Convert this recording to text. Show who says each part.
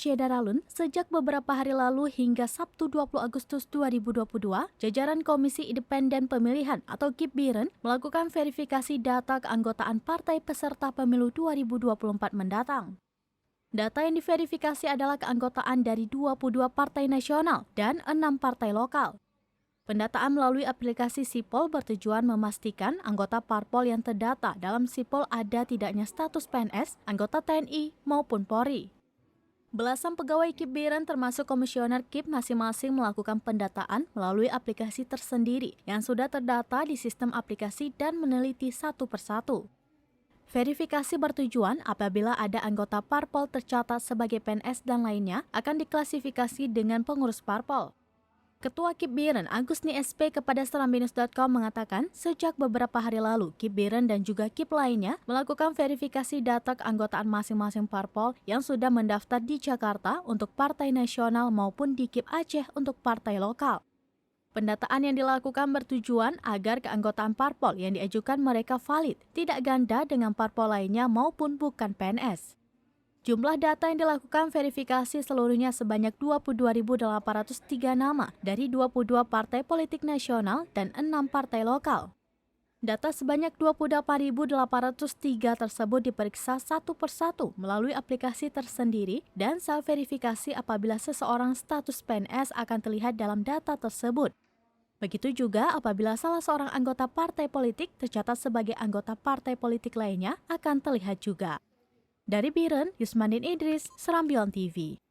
Speaker 1: Syedaralun, sejak beberapa hari lalu hingga Sabtu 20 Agustus 2022, jajaran Komisi Independen Pemilihan atau KIP-BIREN melakukan verifikasi data keanggotaan partai peserta pemilu 2024 mendatang. Data yang diverifikasi adalah keanggotaan dari 22 partai nasional dan 6 partai lokal. Pendataan melalui aplikasi Sipol bertujuan memastikan anggota parpol yang terdata dalam Sipol ada tidaknya status PNS, anggota TNI, maupun Polri. Belasan pegawai KIP-BIREN termasuk komisioner KIP masing-masing melakukan pendataan melalui aplikasi tersendiri yang sudah terdata di sistem aplikasi dan meneliti satu persatu. Verifikasi bertujuan apabila ada anggota parpol tercatat sebagai PNS dan lainnya akan diklasifikasi dengan pengurus parpol. Ketua KIP-BIREN Agus SP kepada serambinus.com mengatakan sejak beberapa hari lalu KIP-BIREN dan juga KIP lainnya melakukan verifikasi data keanggotaan masing-masing parpol yang sudah mendaftar di Jakarta untuk partai nasional maupun di KIP Aceh untuk partai lokal. Pendataan yang dilakukan bertujuan agar keanggotaan parpol yang diajukan mereka valid, tidak ganda dengan parpol lainnya maupun bukan PNS. Jumlah data yang dilakukan verifikasi seluruhnya sebanyak 22.803 nama dari 22 partai politik nasional dan 6 partai lokal. Data sebanyak 28.803 tersebut diperiksa satu persatu melalui aplikasi tersendiri dan self-verifikasi apabila seseorang status PNS akan terlihat dalam data tersebut. Begitu juga apabila salah seorang anggota partai politik tercatat sebagai anggota partai politik lainnya akan terlihat juga. Dari BIREN, Yusmandin Idris, Serambion TV.